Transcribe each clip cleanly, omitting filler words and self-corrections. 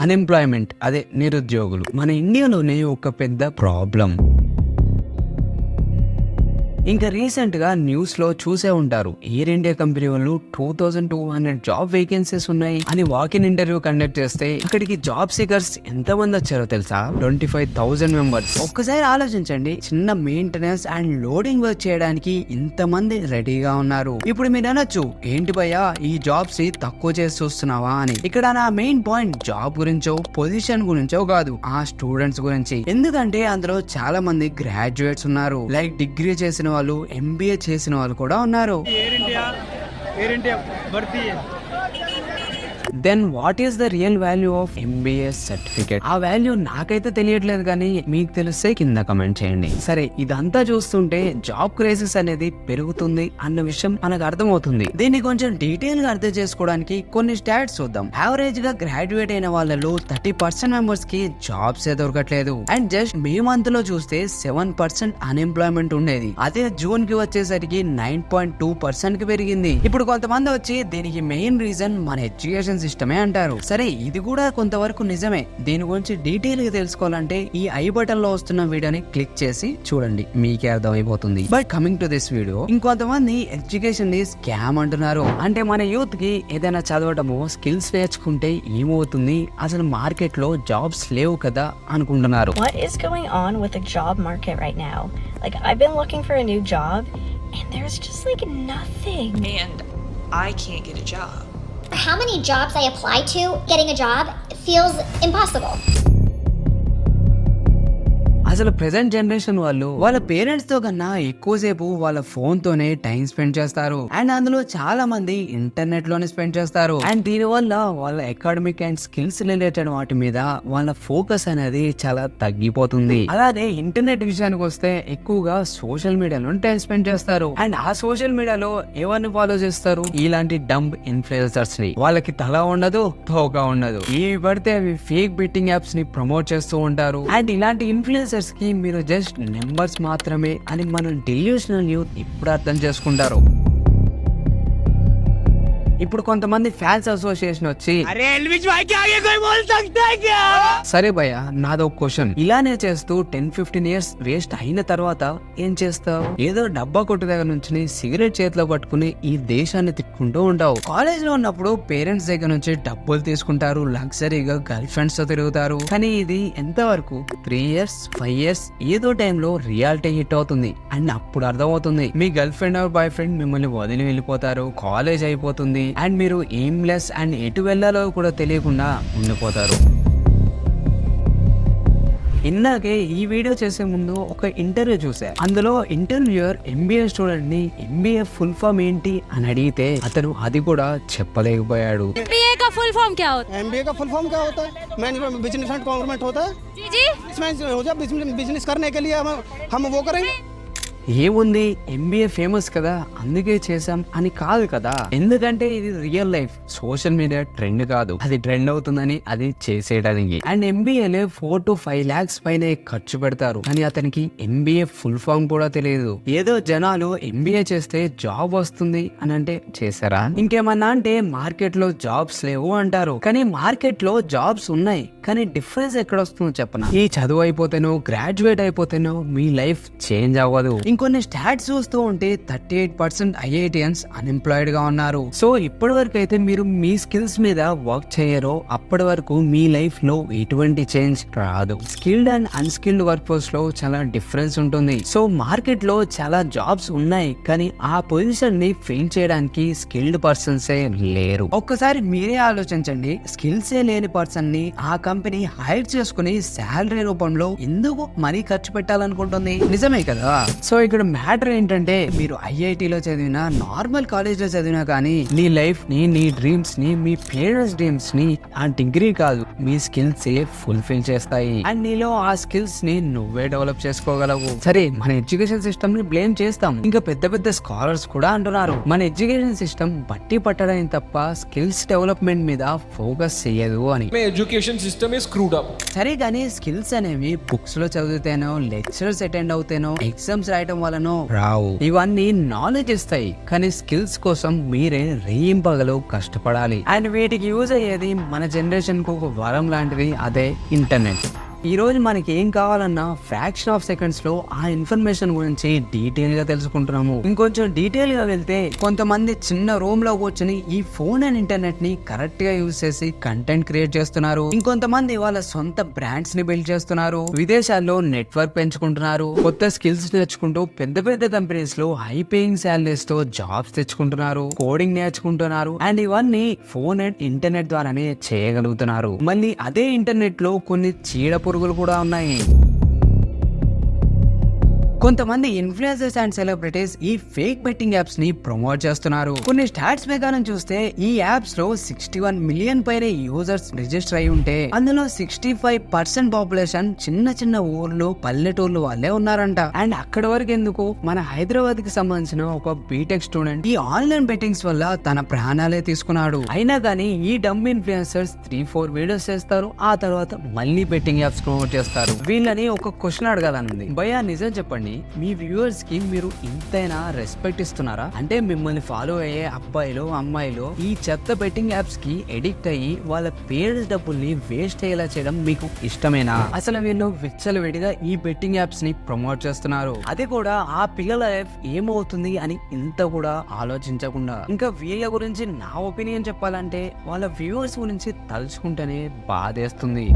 Unemployment అదే నిరుద్యోగులు మన ఇండియాలోనే ఒక పెద్ద ప్రాబ్లం. ఇంకా రీసెంట్ గా న్యూస్ లో చూసే ఉంటారు, ఎయిర్ ఇండియా కంపెనీ వాళ్ళు 2200 జాబ్ వేకెన్సీస్ ఉన్నాయి అని వాకిన్ ఇంటర్వ్యూ కండక్ట్ చేస్తే అక్కడికి జాబ్ సీకర్స్ ఎంత మంది వచ్చారో తెలుసా? 25,000 మెంబర్స్. ఒక్కసారి ఆలోచించండి, చిన్న మెయింటెనెన్స్ అండ్ లోడింగ్ వర్క్ చేయడానికి ఇంతమంది రెడీగా ఉన్నారు. ఇప్పుడు మీరు అనొచ్చు, ఏంటి భయ్యా ఈ జాబ్స్ తక్కువ చేసి చూస్తున్నావా అని. ఇక్కడ నా మెయిన్ పాయింట్ జాబ్ గురించో పొజిషన్ గురించో కాదు, ఆ స్టూడెంట్స్ గురించి. ఎందుకంటే అందులో చాలా మంది గ్రాడ్యుయేట్స్ ఉన్నారు, లైక్ డిగ్రీ చేసిన వాళ్ళు, ఎంబీఏ చేసిన వాళ్ళు కూడా ఉన్నారు. Then what is the real value of MBA certificate? ఆ వాల్యూ నాకైతే తెలియట్లేదు, కానీ మీకు తెలిస్తే కింద కమెంట్ చేయండి. సరే, ఇదంతా చూస్తుంటే జాబ్ క్రైసిస్ అనేది పెరుగుతుంది అన్న విషయం మనకు అర్థమవుతుంది. దీన్ని కొంచెం డీటెయిల్ గా అర్థం చేసుకోవడానికి కొన్ని స్టాట్స్ చూద్దాం. యావరేజ్ గా గ్రాడ్యుయేట్ అయిన వాళ్ళలో 30% మెంబర్స్ కి జాబ్స్ దొరకట్లేదు. అండ్ జస్ట్ మే మంత్ లో చూస్తే 7% అన్ఎంప్లాయ్మెంట్ ఉండేది. అదే జూన్ కి వచ్చేసరికి 9.2% కి పెరిగింది. ఇప్పుడు కొంతమంది వచ్చి దీనికి మెయిన్ రీజన్ మన ఎడ్యుకేషన్ సిస్టమే అంటారు. సరే, ఇది కూడా కొంతవరకు నిజమే. దీని గురించి డీటెయిల్ గా తెలుసుకోవాలంటే ఈ ఐ బటన్ లో వస్తున్న వీడియోని క్లిక్ చేసి చూడండి, మీకే అర్థం అయిపోతుంది. But coming to this video, ఇంకొంతమంది ఎడ్యుకేషన్ ని స్కామ్ అంటున్నారు. అంటే మన యూత్ కి ఏదైనా చదవటము, స్కిల్స్ నేర్చుకుంటే ఏమవుతుంది, అసలు మార్కెట్ లో జాబ్స్ లేవు కదా అనుకుంటున్నారు. What is going on with the job market right now? Like, I've been looking for a new job and there's just like nothing. And I can't get a job. How many jobs I apply to, getting a job feels impossible. అసలు present generation వాళ్ళు వాళ్ళ parents తో కన్నా ఎక్కువసేపు వాళ్ళ phone తోనే time spend చేస్తారు. And అందులో చాలా మంది ఇంటర్నెట్ లోనే స్పెండ్ చేస్తారు. అండ్ దీని వల్ల వాళ్ళ అకాడమిక్ అండ్ స్కిల్స్ రిలేటెడ్ వాటి మీద వాళ్ళ ఫోకస్ అనేది చాలా తగ్గిపోతుంది. అలాగే ఇంటర్నెట్ విషయానికి వస్తే ఎక్కువగా సోషల్ మీడియాలో టైం స్పెండ్ చేస్తారు. అండ్ ఆ సోషల్ మీడియాలో ఎవరిని ఫాలో చేస్తారు? ఇలాంటి డంబ్ ఇన్ఫ్లుయెన్సర్స్ ని. వాళ్ళకి తల ఉండదు, తోక ఉండదు, ఏవి పడితే అవి ఫేక్ బెట్టింగ్ యాప్స్ ని ప్రమోట్ చేస్తూ ఉంటారు. అండ్ ఇలాంటి ఇన్ఫ్లుయెన్సర్స్ కి మీరు జస్ట్ నెంబర్స్ మాత్రమే అని మనం డెల్యూషనల్ యూత్ ఇప్పుడు అర్థం చేసుకుంటారు. ఇప్పుడు కొంతమంది ఫ్యాన్స్ అసోసియేషన్ వచ్చి, సరే భయ్య, నాదో క్వశ్చన్, ఇలానే చేస్తూ 10-15 ఇయర్స్ వేస్ట్ అయిన తర్వాత ఏం చేస్తావు? ఏదో డబ్బా కొట్టు దగ్గర నుంచి సిగరెట్ చేతిలో పట్టుకుని ఈ దేశాన్ని తిట్టుకుంటూ ఉంటావు. కాలేజ్ లో ఉన్నప్పుడు పేరెంట్స్ దగ్గర నుంచి డబ్బులు తీసుకుంటారు, లగ్జరీగా గర్ల్ ఫ్రెండ్స్ తో తిరుగుతారు. కానీ ఇది ఎంతవరకు 3 ఇయర్స్ 5 ఇయర్స్ ఏదో టైంలో రియాలిటీ హిట్ అవుతుంది. అండ్ అప్పుడు అర్థమవుతుంది, మీ girlfriend or boyfriend మిమ్మల్ని వదిలి వెళ్ళిపోతారు, కాలేజ్ అయిపోతుంది, అండ్ మీరు ఎయిమ్లెస్ అండ్ ఎటు వెళ్ళాలో కూడా తెలియకుండా ఉండిపోతారు. ఇందాకే ఈ వీడియో చేసే ముందు ఒక ఇంటర్వ్యూ చూసా. అందులో ఇంటర్వ్యూయర్ ఎంబీఏ స్టూడెంట్ ని ఎంబీఏ ఫుల్ ఫామ్ ఏంటి అని అడిగితే అతను అది కూడా చెప్పలేకపోయాడు. एमबीए का फुल फॉर्म क्या होता है? एमबीए का फुल फॉर्म क्या होता है? मैनेजमेंट बिजनेस एंड गवर्नमेंट होता है। जी जी इसमें हो जाए बिजनेस करने के लिए हम वो करेंगे। ఏముంది, ఎంబీఏ ఫేమస్ కదా అందుకే చేసాం అని కాదు కదా. ఎందుకంటే ఇది real life, social media trend కాదు, అది ట్రెండ్ అవుతుందని అది చేసేయడానికి. అండ్ ఎంబీఏలో 4 to 5 lakhs పైన ఖర్చు పెడతారు, కానీ అతనికి ఎంబీఏ ఫుల్ ఫామ్ కూడా తెలియదు. ఏదో జనాలు ఎంబీఏ చేస్తే జాబ్ వస్తుంది అని అంటే చేశారా? ఇంకేమన్నా అంటే మార్కెట్ లో జాబ్స్ లేవు అంటారు, కానీ మార్కెట్ లో జాబ్స్ ఉన్నాయి. కానీ డిఫరెన్స్ ఎక్కడ వస్తుందో చెప్పనా? ఈ చదువు అయిపోతేనో గ్రాడ్యుయేట్ అయిపోతేనో మీ లైఫ్ చేంజ్ అవ్వదు. ఇంకొన్ని స్టాట్స్ చూస్తూ ఉంటే 38% ఐఐటియన్స్ అన్ఎంప్లాయిడ్ గా ఉన్నారు. సో ఇప్పటి వరకు అయితే మీరు మీ స్కిల్స్ మీద వర్క్ చేయరో అప్పటి వరకు మీ లైఫ్ లో ఎటువంటి చేంజ్ రాదు. Skilled and unskilled work force లో చాలా డిఫరెన్స్ ఉంటుంది. సో మార్కెట్ లో చాలా జాబ్స్ ఉన్నాయి, కానీ ఆ పొజిషన్ ని ఫిల్ చేయడానికి స్కిల్డ్ పర్సన్స్ లేరు. ఒక్కసారి మీరే ఆలోచించండి, స్కిల్స్ లేని పర్సన్ ని ఆ కంపెనీ హైర్ చేసుకుని శాలరీ రూపంలో ఎందుకు మనీ ఖర్చు పెట్టాలనుకుంటుంది? నిజమే కదా. సో ఇక్కడ మ్యాటర్ ఏంటంటే, మీరు ఐఐటిలో చదివినా నార్మల్ కాలేజ్ లో చదివినా కానీ నీ లైఫ్ ని, నీ డ్రీమ్స్ ని, మీ పేరెంట్స్ డ్రీమ్స్ ని ఆ డిగ్రీ కాదు మీ స్కిల్స్ ఫుల్ఫిల్ చేస్తాయి. అండ్ నీలో ఆ స్కిల్స్ ని నువ్వే డెవలప్ చేసుకోగలవు. సరే, మన ఎడ్యుకేషన్ సిస్టమ్ ని బ్లేమ్ చేస్తాం, ఇంకా పెద్ద పెద్ద స్కాలర్స్ కూడా అంటున్నారు మన ఎడ్యుకేషన్ సిస్టమ్ బట్టి పట్టడం తప్ప స్కిల్స్ డెవలప్మెంట్ మీద ఫోకస్ చేయదు అని. Education system is screwed up. సరే, కానీ స్కిల్స్ అనేవి బుక్స్ లో చదివితేనో, లెక్చరర్స్ అటెండ్ అవుతేనో, ఎగ్జామ్స్ రాయటం చేయటం వలన రావు. ఇవన్నీ నాలెడ్జ్ ఇస్తాయి, కానీ స్కిల్స్ కోసం మీరే రేయింపగలు కష్టపడాలి. అండ్ వీటికి యూజ్ అయ్యేది మన జనరేషన్ కు ఒక వరం లాంటిది, అదే ఇంటర్నెట్. ఈ రోజు మనకి ఏం కావాలన్నా ఫ్రాక్షన్ ఆఫ్ సెకండ్స్ లో ఆ ఇన్ఫర్మేషన్ గురించి డీటెయిల్ గా తెలుసుకుంటున్నాము. ఇంకొంచెం డీటెయిల్ గా వెళ్తే కొంతమంది చిన్న రూమ్ లో కూర్చొని ఈ ఫోన్ అండ్ ఇంటర్నెట్ ని కరెక్ట్ గా యూజ్ చేసి కంటెంట్ క్రియేట్ చేస్తున్నారు. ఇంకొంతమంది వాళ్ళ సొంత బ్రాండ్స్ ని బిల్డ్ చేస్తున్నారు. విదేశాల్లో నెట్వర్క్ పెంచుకుంటున్నారు. కొత్త స్కిల్స్ నేర్చుకుంటూ పెద్ద పెద్ద కంపెనీస్ లో హై పేయింగ్ సాలరీస్ తో జాబ్స్ తెచ్చుకుంటున్నారు. కోడింగ్ నేర్చుకుంటున్నారు. అండ్ ఇవన్నీ ఫోన్ అండ్ ఇంటర్నెట్ ద్వారానే చేయగలుగుతున్నారు. మళ్ళీ అదే ఇంటర్నెట్ లో కొన్ని చీడ పురుగులు కూడా ఉన్నాయి. కొంతమంది ఇన్ఫ్లుయెన్సర్స్ అండ్ సెలబ్రిటీస్ ఈ ఫేక్ బెట్టింగ్ యాప్స్ ని ప్రమోట్ చేస్తున్నారు. కొన్ని స్టాట్స్ ప్రకారం చూస్తే ఈ యాప్స్ లో 61 మిలియన్ పైన యూజర్స్ రిజిస్టర్ అయి ఉంటే అందులో 65% పాపులేషన్ చిన్న చిన్న ఊర్లు పల్లెటూర్లు వాళ్ళే ఉన్నారంట. అండ్ అక్కడి వరకు ఎందుకు, మన హైదరాబాద్ కి సంబంధించిన ఒక బీటెక్ స్టూడెంట్ ఈ ఆన్లైన్ బెట్టింగ్స్ వల్ల తన ప్రాణాలే తీసుకున్నాడు. అయినా కానీ ఈ డమ్ ఇన్ఫ్లుయెన్సర్స్ 3-4 వీడియోస్ చేస్తారు, ఆ తర్వాత మళ్ళీ బెట్టింగ్ యాప్స్ ప్రమోట్ చేస్తారు. వీళ్ళని ఒక క్వశ్చన్ అడగాలనుంది, భయ్యా నిజం చెప్పండి, మీ వ్యూవర్స్ కి మీరు ఇంతైనా రెస్పెక్ట్ ఇస్తున్నారా? అంటే మిమ్మల్ని ఫాలో అయ్యే అబ్బాయిలు అమ్మాయిలు ఈ చెత్త బెట్టింగ్ యాప్స్ కి ఎడిక్ట్ అయ్యి వాళ్ళ పేరెంట్స్ డబ్బుల్ని వేస్ట్ అయ్యేలా చేయడం మీకు ఇష్టమేనా? అసలు వీళ్ళు విచ్చలవిడిగా ఈ బెట్టింగ్ యాప్స్ ని ప్రమోట్ చేస్తున్నారు, అది కూడా ఆ పిల్లల లైఫ్ ఏమవుతుంది అని ఇంత కూడా ఆలోచించకుండా. ఇంకా వీళ్ళ గురించి నా ఒపీనియన్ చెప్పాలంటే వాళ్ళ వ్యూవర్స్ గురించి తలుచుకుంటేనే బాధేస్తుంది.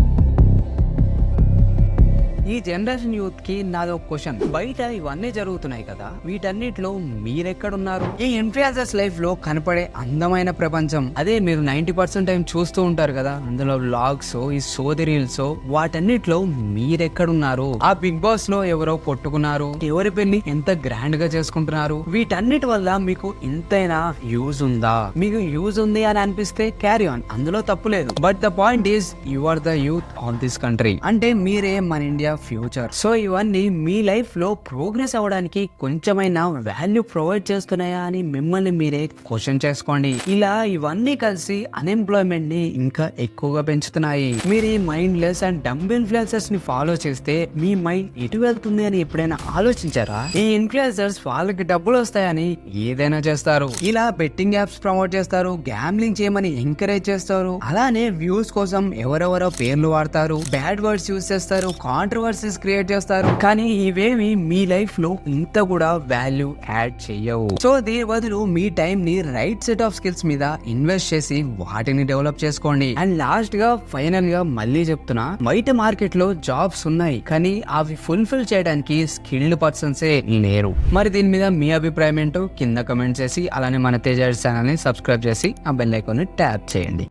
ఈ జనరేషన్ యూత్ కి నాదో క్వశ్చన్, బయట ఇవన్నీ జరుగుతున్నాయి కదా, వీటన్నిటిలో మీరెక్కడున్నారు? ఈ ఇన్ఫ్లుయెన్సర్స్ లైఫ్ లో కనపడే అందమైన ప్రపంచం, అదే మీరు 90% టైం చూస్తూ ఉంటారు కదా, అందులో వ్లాగ్స్, ఈ సోది రీల్స్, వాటన్నిటిలో మీరెక్కడున్నారు? ఆ బిగ్ బాస్ లో ఎవరో కొట్టుకున్నారు, ఎవరి పెళ్లి ఎంత గ్రాండ్ గా చేసుకుంటున్నారు, వీటన్నిటి వల్ల మీకు ఇంతైనా యూజ్ ఉందా? మీకు యూజ్ ఉంది అని అనిపిస్తే క్యారీ ఆన్, అందులో తప్పు లేదు. But the point is you are the youth on this country. అంటే మీరే మన ఇండియా ఫ్యూచర్. సో ఇవన్నీ మీ లైఫ్ లో ప్రోగ్రెస్ అవ్వడానికి కొంచెమైనా వాల్యూ ప్రొవైడ్ చేస్తున్నాయా అని మిమ్మల్ని మీరే క్వశ్చన్ చేసుకోండి. ఇలా ఇవన్నీ కలిసి అన్ఎంప్లాయ్మెంట్ ని ఇంకా ఎక్కువగా పెంచుతున్నాయి. మీరు ఈ mindless and dumb influencers ని ఫాలో చేస్తే మీ మైండ్ ఎటు వెళ్తుంది అని ఎప్పుడైనా ఆలోచించారా? ఈ ఇన్ఫ్లుయెన్సర్స్ వాళ్ళకి డబ్బులు వస్తాయని ఏదైనా చేస్తారు. ఇలా బెట్టింగ్ యాప్స్ ప్రమోట్ చేస్తారు, గ్యాంబ్లింగ్ చేయమని ఎంకరేజ్ చేస్తారు, అలానే వ్యూస్ కోసం ఎవరెవరో పేర్లు వాడతారు, బ్యాడ్ వర్డ్స్ యూజ్ చేస్తారు, కాంట్రవర్సీస్ క్రియేట్ చేస్తారు. కానీ ఇవేమి మీ లైఫ్ లో ఇంత కూడా వాల్యూ యాడ్ చేయవు. సో దీని బదులు మీ టైం ని రైట్ సెట్ ఆఫ్ స్కిల్స్ మీద ఇన్వెస్ట్ చేసి వాటిని డెవలప్ చేసుకోండి. అండ్ లాస్ట్ గా ఫైనల్ గా మళ్ళీ చెప్తున్నా, బయట మార్కెట్ లో జాబ్స్ ఉన్నాయి, కానీ అవి ఫుల్ఫిల్ చేయడానికి స్కిల్డ్ పర్సన్సే లేరు. మరి దీని మీద మీ అభిప్రాయం ఏంటో కింద కమెంట్ చేసి, అలానే మన తేజ ఛానల్ ని సబ్స్క్రైబ్ చేసి ఆ బెల్ ఐకాన్ ని ట్యాప్ చేయండి.